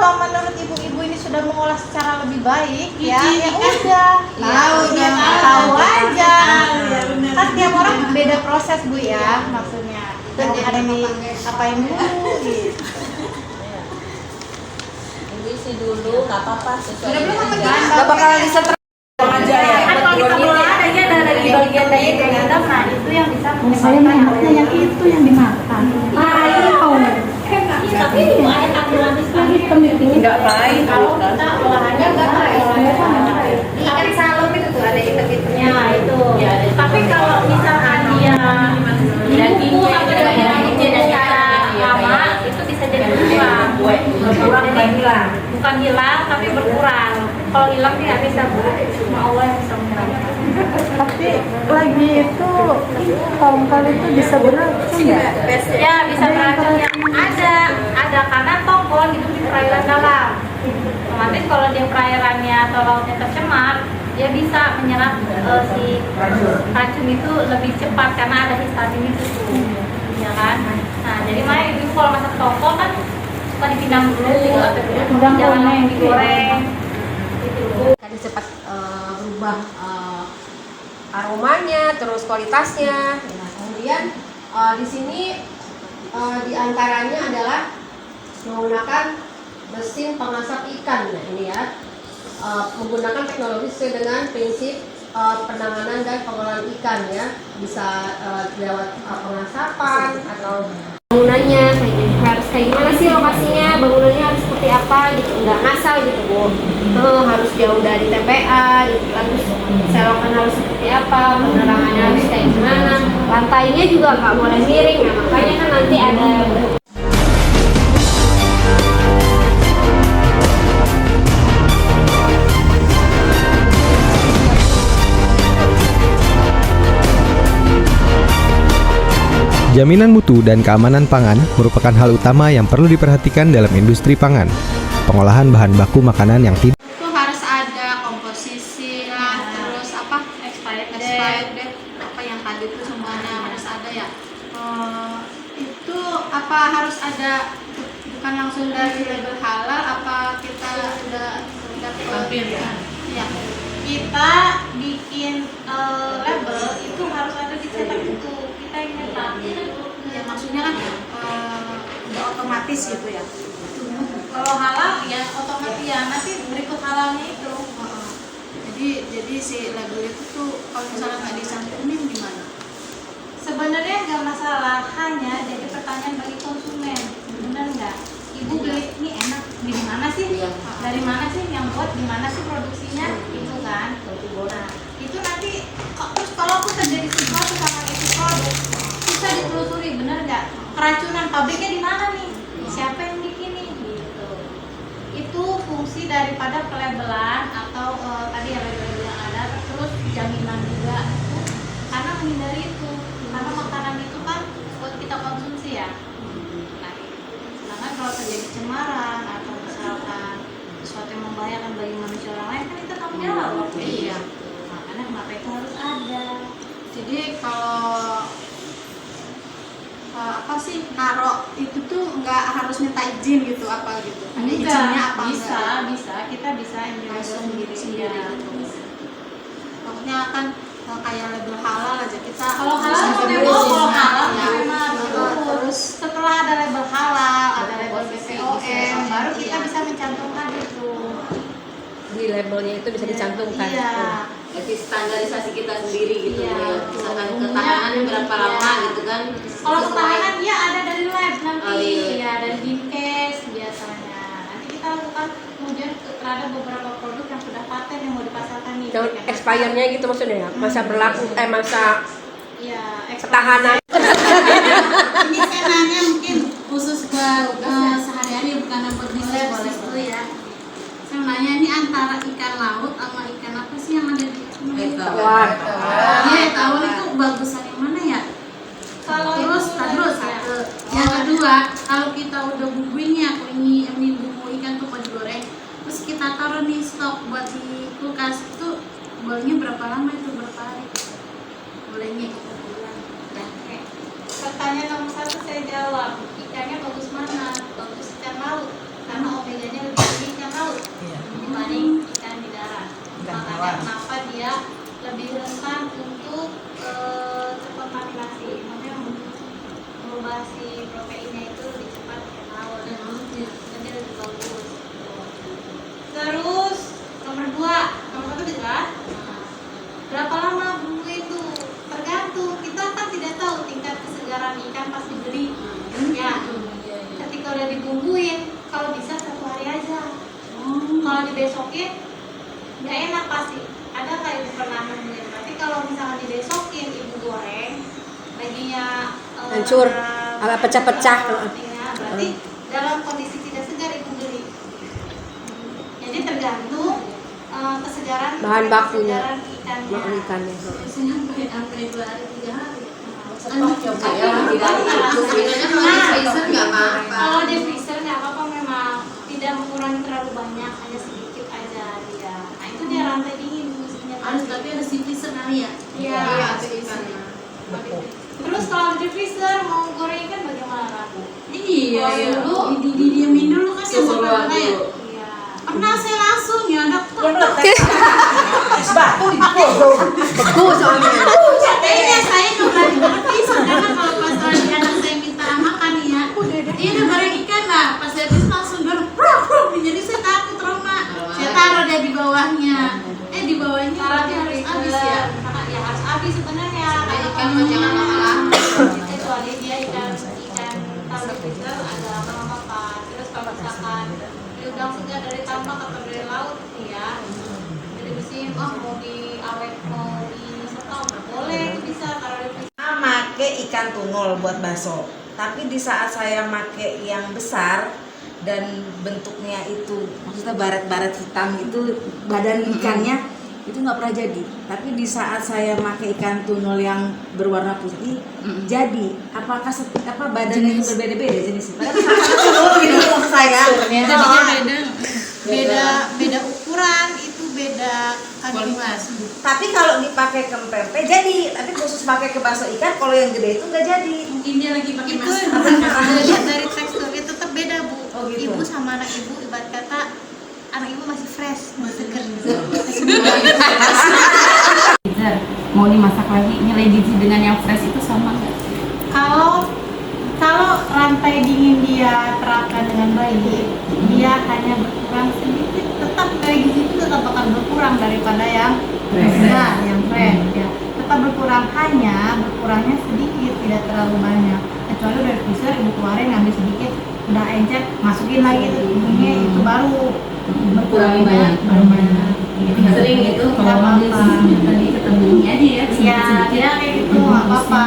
kalau menurut ibu-ibu ini sudah mengolah secara lebih baik, ya udah. Tahu aja. Kan tiap orang beda proses Bu ya, maksudnya. Yang ada di apa yang dulu gitu. Isi dulu, nggak apa-apa sesuai. Nggak bakalan disetrap aja ya. Kalau kita boleh adanya ada di bagian dari itu yang ada, nah itu yang bisa menyebabkan yang itu yang dimakan. tapi itu ayat aromatis lagi Nggak baik. kalau kita olahannya nggak baik. Ikan salem itu tuh ada item-itemnya itu. Tapi kalau misalkan dia dagingnya atau dagingnya lama itu bisa jadi berkurang. Bukan hilang tapi berkurang. Kalau hilang dia nggak bisa cuma Allah yang bisa menghilangkan. Tapi lagi itu tongkol itu bisa beracun nggak? Ya bisa beracun yang ada karena tongkol hidup di perairan dalam. Otomatis kalau dia perairannya atau lautnya tercemar, dia bisa menyerap si racun itu lebih cepat karena ada histamin itu tuh, ya kan? Nah jadi makanya ibu kalau masak tongkol kan suka dipindang dulu atau jangan digoreng. Kan cepat berubah aromanya, terus kualitasnya. Nah, kemudian di sini diantaranya adalah menggunakan mesin pengasap ikan. Nah ini ya, menggunakan teknologi sesuai dengan prinsip penanganan dan pengolahan ikan ya, bisa lewat pengasapan atau bangunannya harus kayak gimana sih lokasinya, bangunannya harus seperti apa gitu, nggak ngasal gitu Bu. Harus jauh dari TPA gitu, terus selokan harus seperti apa, penerangannya harus kayak gimana, lantainya juga nggak boleh miring. Nah makanya kan nanti ada Jaminan mutu dan keamanan pangan merupakan hal utama yang perlu diperhatikan dalam industri pangan. Pengolahan bahan baku makanan yang tidak itu harus ada komposisi lah, terus apa expired date, apa yang tadi itu semuanya harus ada ya. Itu apa harus ada, bukan langsung dari label halal, apa kita udah Hampir ya. Ya. Kita bikin label itu harus ada dicetak itu. Kita yang nyetak. Ya maksudnya kan udah otomatis gitu ya. Kalau halal ya otomatis ya nanti berikut halalnya itu. Jadi si label itu tuh kalau misalnya nggak dicantumin gimana? Sebenarnya nggak masalah, hanya jadi pertanyaan bagi konsumen, benar nggak? Ibu beli ini enak, di mana sih? Dari mana sih yang buat? Di mana sih produksinya? Itu kan? Nah, itu nanti terus kalau aku terjadi sesuatu sama itu produk, bisa ditelusuri, benar nggak? Keracunan pabriknya di mana nih? Siapa yang bikin nih? Gitu. Itu fungsi daripada pelabelan atau tadi ya label yang ada, terus jaminan juga itu karena menghindari itu. Karena makanan itu kan buat kita konsumsi ya. Nah, sedangkan kalau terjadi cemaran atau misalkan sesuatu yang membahayakan bagi manusia orang lain kan kita tanggung jawab. Iya. Makanya kenapa itu harus ada. Jadi kalau apa sih naruh itu tuh nggak harus minta izin gitu apa gitu? Ada izinnya apa bisa, enggak? bisa. Kita bisa ambil Langsung sendiri. sendiri Ya. gitu. Maksudnya kan kayak label halal aja kita. Kalau halal sendiri memang sih. kalau halal Ya. memang Terus setelah ada label halal, ada label BPOM, baru kita bisa mencantumkan itu. di labelnya itu bisa dicantumkan. Iya. Jadi standarisasi kita sendiri gitu Iya. ya. Misalkan ketahanannya berapa lama gitu kan. Kalau ketahanan ya ada dari lab nanti, Oh, iya. ya dari Dinkes biasanya. Nanti kita lakukan kemudian terhadap beberapa produk yang sudah paten yang mau dipasarkan nih. Yang expirednya gitu maksudnya ya? Masa berlaku, masa Ya, ketahanan. ini saya nanya mungkin khusus buat sehari-hari bukan buat nilai itu ya. Saya mau nanya ini antara ikan laut sama ikan apa sih yang ada di Wah. Iya, tawar itu bagusan yang mana ya? kalau Terus yang kedua, kalau kita udah bumbuinnya, aku ini bumbu ikan tuh mau digoreng, terus kita taruh nih stok buat di kulkas itu bolehnya berapa lama itu, berapa hari? Bolehnya kita bilang. Ya, oke. pertanyaan nomor 1 saya jawab, ikannya bagus mana? Bagus ikan laut karena omeganya lebih lebih rentan untuk terkontaminasi, maksudnya merubah si proteinnya itu lebih cepat ke laut, jadi lebih bagus. Terus nomor 1 jelas. Berapa lama bumbu itu? Tergantung, kita kan tidak tahu tingkat kesegaran ikan pas dibeli. Ya, ketika udah dibumbuin, kalau bisa 1 hari aja. Kalau dibesokin, nggak enak pasti. Ada nggak ibu pernah nemuin? Berarti kalau misalnya dibesokin, ibu goreng, dagingnya Hancur, agak pecah-pecah. ya, berarti dalam kondisi tidak segar ibu beli. Jadi tergantung kesegaran Bahan bakunya. kesegaran ikannya. Makan ikannya. Sampai 2 hari 3 hari. Stok coba ya. Kalau di freezer nggak apa-apa, memang tidak mengurangi terlalu banyak, hanya sedikit aja dia. Nah itu dia rantai dingin fungsinya. Harus tapi ada si freezer kali ya. Iya. Terus kalau di freezer mau goreng ikan bagaimana Rabu? Iya, Kalau iya. dulu, Didiemin dulu kan ya Coba sampai mana ya. dulu. iya. Pernah saya langsung ya dokter. Beku soalnya. Kayaknya saya nggak berani berpisah karena kalau pas lagi anak saya minta makan ya, dia udah goreng ikan lah. Pas saya habis langsung dorong, jadi saya takut trauma. Saya taruh dia di bawahnya. Di bawahnya Taruh di berarti harus habis freezer. ya. Ya harus habis sebenarnya. Supaya Karena ikan kalau jangan lama-lama. kecuali dia ikan taruh di freezer agak lama Pak. Terus kalau misalkan diundang segar dari tambak atau dari laut ya, jadi bersihin, mau diawet mau disetok boleh, itu bisa taruh di freezer. Saya make ikan tunul buat bakso, tapi di saat saya make yang besar dan bentuknya itu maksudnya baret-baret hitam itu badan ikannya itu nggak pernah jadi. Tapi di saat saya make ikan tunul yang berwarna putih jadi. Apakah badannya itu berbeda-beda jenisnya? Padahal sama tunul gitu maksud saya. Beda ukuran, itu beda kandungan. Tapi kalau dipakai ke pempek jadi, tapi khusus pakai ke bakso ikan kalau yang gede itu nggak jadi. Mungkin dia lagi pakai Itu masker. lihat dari teksturnya tetap beda Bu. Oh, gitu. Ibu sama anak ibu ibarat kata anak ibu masih fresh, masih seger. Mau dimasak lagi, nilai gizi dengan yang fresh itu sama nggak? Kalau rantai dingin dia terapkan dengan baik, dia hanya berkurang sedikit, tetap nilai gizi itu tetap akan berkurang daripada yang nah, yang fresh ya. Tetap berkurang, hanya berkurangnya sedikit, tidak terlalu banyak. Kecuali dari freezer ibu keluarin ngambil sedikit, udah encer, masukin lagi ini itu baru Berkurangnya banyak. baru banyak. Sering itu Nggak kalau apa-apa. tadi ketemu ini aja ya. Iya, dia kayak gitu nggak apa-apa.